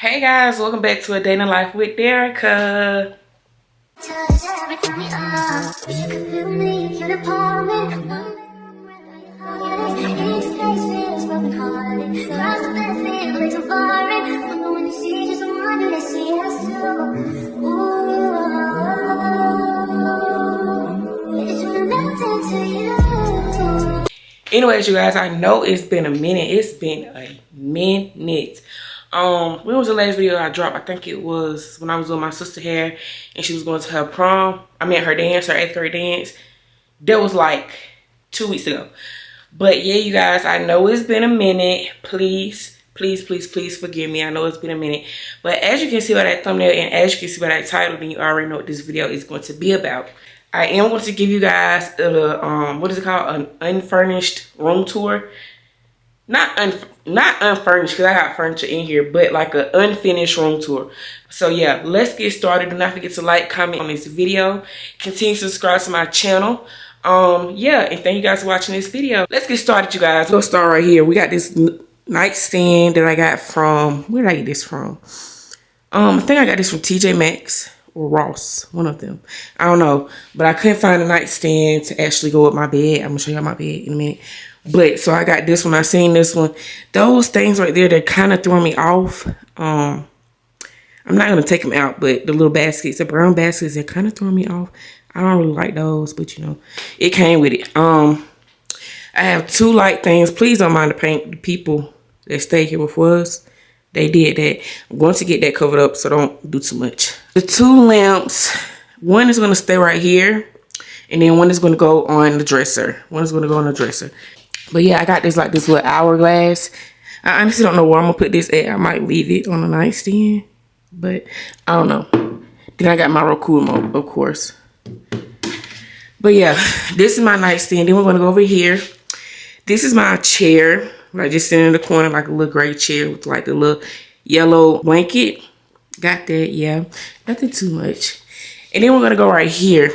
Hey guys, welcome back to A Day in the Life with Derica. Anyways, you guys, I know it's been a minute. It's been a minute. When was the last video I dropped? I think it was when I was doing my sister hair and she was going to her prom. I mean her dance, her 8th grade dance. That was like 2 weeks ago. But yeah, you guys, I know it's been a minute. Please forgive me. I know it's been a minute. But as you can see by that thumbnail and as you can see by that title, then you already know what this video is going to be about. I am going to give you guys what is it called? An unfurnished room tour. Not unfurnished because I got furniture in here, but like an unfinished room tour. So yeah, let's get started. Do not forget to like, comment on this video. Continue to subscribe to my channel. Yeah, and thank you guys for watching this video. Let's get started, you guys. Let's start right here. We got this nightstand that I got from, where did I get this from? I think I got this from TJ Maxx or Ross, one of them. I don't know, but I couldn't find a nightstand to actually go with my bed. I'm gonna show you my bed in a minute. But so I got this one. I seen this one. Those things right there, they're kind of throwing me off. I'm not gonna take them out, but the little baskets, the brown baskets, they're kind of throwing me off. I don't really like those, but you know, it came with it. I have two light things. Please don't mind the people that stayed here before us. They did that. I'm going to get that covered up, so don't do too much. The two lamps, one is going to stay right here, and then one is going to go on the dresser. One is going to go on the dresser. But yeah, I got this like this little hourglass. I honestly don't know where I'm going to put this at. I might leave it on the nightstand, but I don't know. Then I got my Roku remote, of course. But yeah, this is my nightstand. Then we're going to go over here. This is my chair. Like just sitting in the corner like a little gray chair with like the little yellow blanket. Got that, yeah. Nothing too much. And then we're gonna go right here.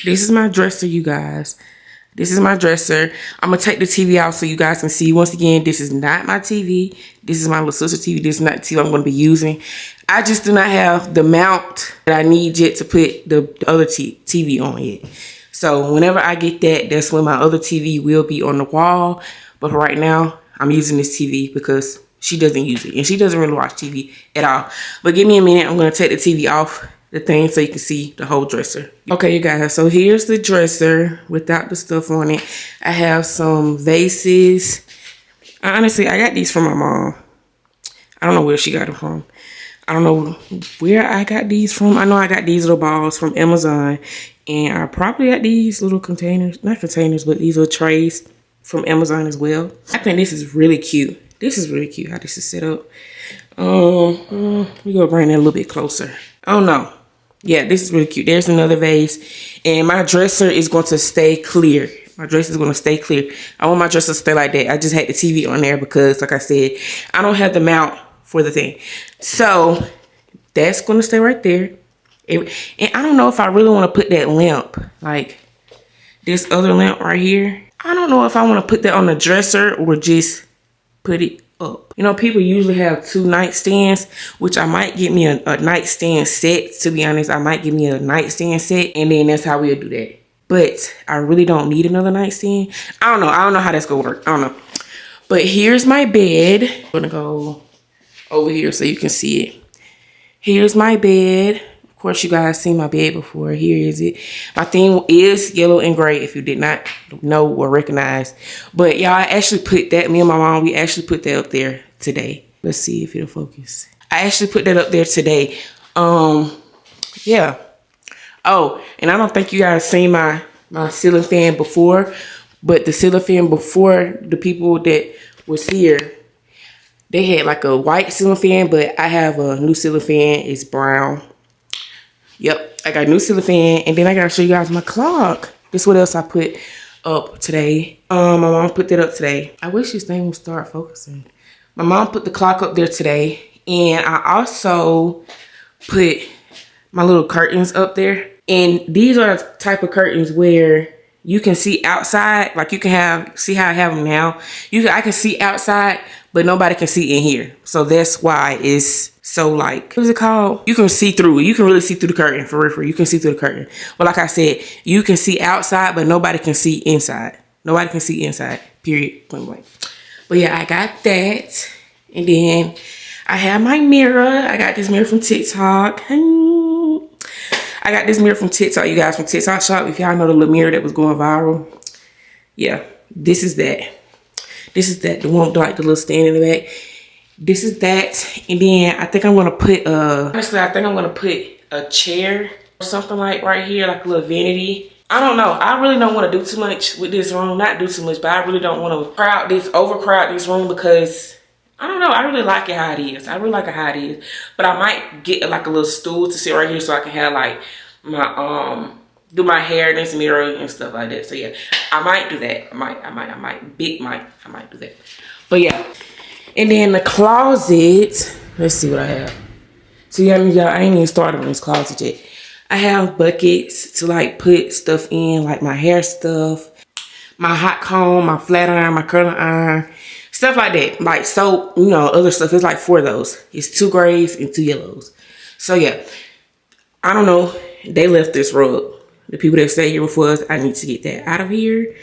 This is my dresser, you guys. This is my dresser. I'm gonna take the TV out so you guys can see. Once again, this is not my TV. This is my little sister TV. This is not the TV I'm gonna be using. I just do not have the mount that I need yet to put the other TV on yet. So whenever I get that, that's when my other TV will be on the wall. But for right now, I'm using this TV because she doesn't use it. And she doesn't really watch TV at all. But give me a minute. I'm going to take the TV off the thing so you can see the whole dresser. Okay, you guys. So here's the dresser without the stuff on it. I have some vases. Honestly, I got these from my mom. I don't know where she got them from. I don't know where I got these from. I know I got these little balls from Amazon. And I probably got these little containers. Not containers, but these little trays from Amazon as well. I think this is really cute. This is really cute how this is set up. We're gonna bring that a little bit closer. Oh no. Yeah, this is really cute. There's another vase. And my dresser is going to stay clear. My dresser is going to stay clear. I want my dresser to stay like that. I just had the TV on there because, like I said, I don't have the mount for the thing. So that's going to stay right there. And I don't know if I really want to put that lamp, like this other lamp right here. I don't know if I want to put that on the dresser or just put it up. You know, people usually have two nightstands, which I might get me a nightstand set. To be honest, I might get me a nightstand set, and then that's how we'll do that. But I really don't need another nightstand. I don't know. I don't know how that's going to work. I don't know. But here's my bed. I'm going to go over here so you can see it. Here's my bed. Of course, you guys seen my bed before. Here is it. My theme is yellow and gray, if you did not know or recognize. But y'all, I actually put that, me and my mom, we actually put that up there today. Let's see if it'll focus. I actually put that up there today. Yeah. Oh, and I don't think you guys seen my ceiling fan before. But the ceiling fan before, the people that was here, they had like a white ceiling fan, but I have a new ceiling fan. It's brown. Yep, I got a new ceiling fan, and then I gotta show you guys my clock. This is what else I put up today. My mom put that up today. I wish this thing would start focusing. My mom put the clock up there today, and I also put my little curtains up there. And these are the type of curtains where you can see outside, like you can see how I have them now. I can see outside, but nobody can see in here. So that's why it's So like, what is it called? You can see through it. You can really see through the curtain, for real, for real. You can see through the curtain. But like I said, you can see outside, but nobody can see inside. Nobody can see inside, period, point blank. But yeah, I got that. And then I have my mirror. I got this mirror from TikTok. I got this mirror from TikTok, you guys, from TikTok shop. If y'all know the little mirror that was going viral. Yeah, this is that. This is that, the one with like the little stand in the back. This is that. And then I think I'm gonna put honestly, I think I'm gonna put a chair or something like right here, like a little vanity. I don't know. I really don't want to do too much with this room. Not do too much, but I really don't want to overcrowd this room because I don't know. I really like it how it is. I really like it how it is. But I might get like a little stool to sit right here so I can have like my do my hair in this mirror and stuff like that. So yeah, I might do that. I might do that. But yeah. And then the closet, let's see what I have. So yeah, I ain't even started on this closet yet. I have buckets to like put stuff in, like my hair stuff, my hot comb, my flat iron, my curling iron, stuff like that. Like soap, you know, other stuff. It's like 4 of those. It's 2 grays and 2 yellows. So yeah, I don't know. They left this rug. The people that stayed here before us, I need to get that out of here.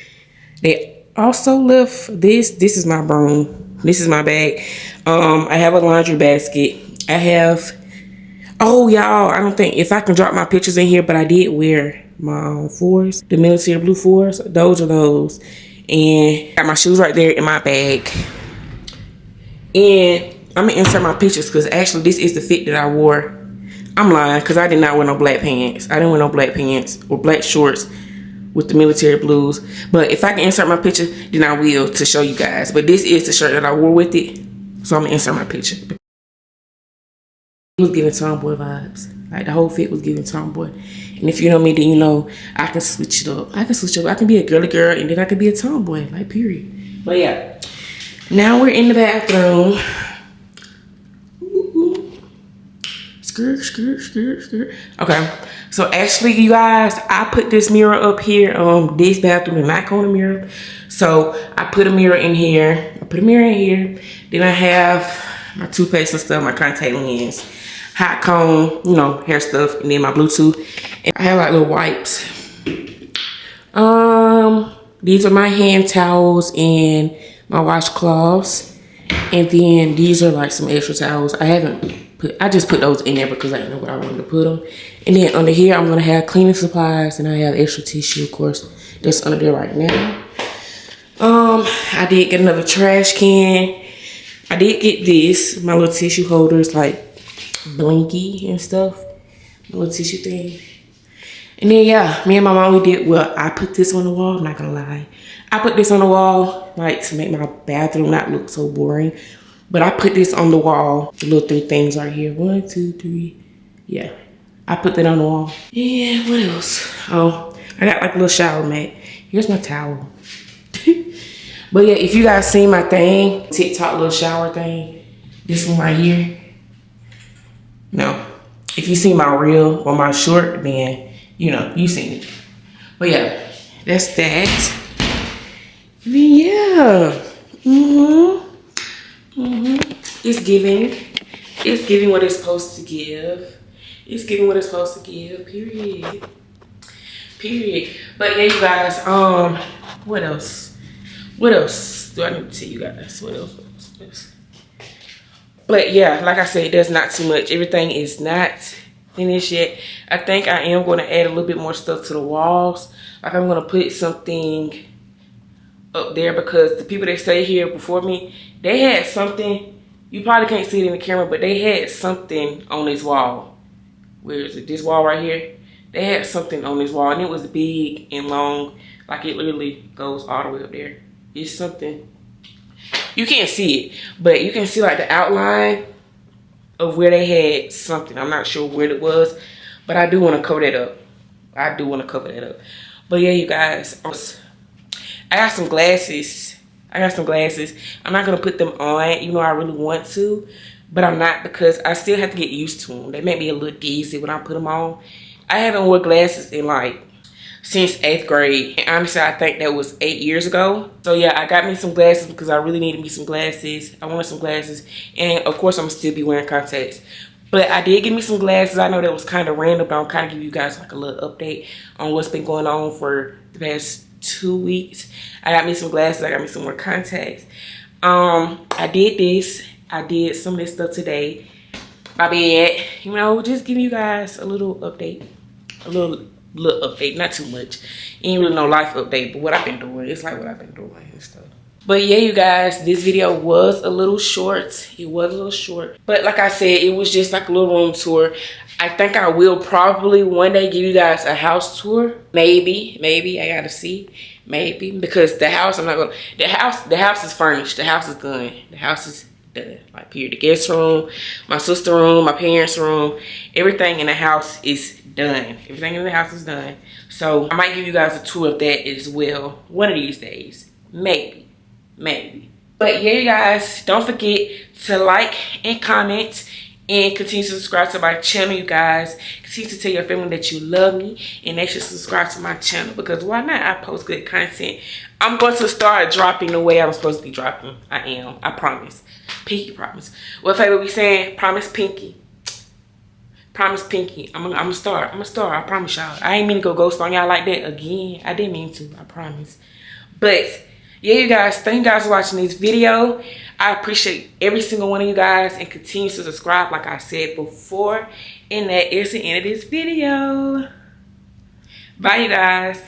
They also left this. This is my broom. This is my bag. I have a laundry basket. I have, oh y'all, I don't think, if I can drop my pictures in here, but I did wear my 4s, the military blue 4s. Those are those. And got my shoes right there in my bag. And I'm gonna insert my pictures because actually this is the fit that I wore. I'm lying because I did not wear no black pants. I didn't wear no black pants or black shorts with the military blues. But if I can insert my picture, then I will to show you guys. But this is the shirt that I wore with it. So I'm gonna insert my picture. It was giving tomboy vibes. Like the whole fit was giving tomboy. And if you know me, then you know I can switch it up. I can be a girly girl and then I can be a tomboy. Like period. But yeah. Now we're in the bathroom. Okay, so actually you guys, I put this mirror up here. This bathroom is not going to mirror, so I put a mirror in here. Then I have my toothpaste and stuff, my contact lens, hot comb, you know, hair stuff, and then my Bluetooth. And I have like little wipes. These are my hand towels and my washcloths, and then these are like some extra towels. I just put those in there because I didn't know what I wanted to put them. And then under here, I'm going to have cleaning supplies. And I have extra tissue, of course, that's under there right now. I did get another trash can. I did get this, my little tissue holders, like Blinky and stuff. My little tissue thing. And then, yeah, me and my mom, I put this on the wall. I'm not going to lie. I put this on the wall, like, to make my bathroom not look so boring. But I put this on the wall, the little 3 things right here. 1, 2, 3. Yeah, I put that on the wall. Yeah, what else? Oh, I got like a little shower mat. Here's my towel. But yeah, if you guys seen my thing, TikTok little shower thing, this one right here. No, if you see my reel or my short, then you know, you seen it. But yeah, that's that. And then yeah, It's giving what it's supposed to give. It's giving what it's supposed to give, period. But yeah, you guys, what else do I need to tell you guys? What else? But yeah, like I said, there's not too much. Everything is not finished yet. I think I am going to add a little bit more stuff to the walls. Like I'm going to put something up there because the people that stay here before me, they had something. You probably can't see it in the camera, but they had something on this wall. Where is it? This wall right here. They had something on this wall, and it was big and long. Like it literally goes all the way up there. It's something. You can't see it, but you can see like the outline of where they had something. I'm not sure where it was, but I do want to cover that up. But yeah, you guys, I got some glasses. I'm not going to put them on, even though I really want to. But I'm not because I still have to get used to them. They make me a little dizzy when I put them on. I haven't worn glasses in like since 8th grade. And honestly, I think that was 8 years ago. So yeah, I got me some glasses because I really needed me some glasses. I wanted some glasses. And of course, I'm still be wearing contacts. But I did get me some glasses. I know that was kind of random, but I'm kind of give you guys like a little update on what's been going on for the past 2 weeks. I got me some glasses. I got me some more contacts. I did this. I did some of this stuff today. My bad. You know, just giving you guys a little update. A little update, not too much. Ain't really no life update, but what I've been doing. It's like what I've been doing and stuff. But yeah, you guys, this video was a little short. It was a little short. But like I said, it was just like a little room tour. I think I will probably one day give you guys a house tour. Maybe, I gotta see. Maybe. Because the house, I'm not gonna, the house is furnished. The house is done. The house is done. Like period. The guest room, my sister's room, my parents' room, everything in the house is done. Everything in the house is done. So I might give you guys a tour of that as well one of these days. Maybe. But yeah, you guys, don't forget to like and comment and continue to subscribe to my channel, you guys. Continue to tell your family that you love me and they should subscribe to my channel, because why not? I post good content. I'm going to start dropping the way I'm supposed to be dropping. I am. I promise. Pinky promise. What favorite we saying? Promise pinky. Promise pinky. I'm a star. I promise y'all. I ain't mean to go ghost on y'all like that again. I didn't mean to. I promise. But yeah, you guys, thank you guys for watching this video. I appreciate every single one of you guys, and continue to subscribe like I said before. And that is the end of this video. Bye, you guys.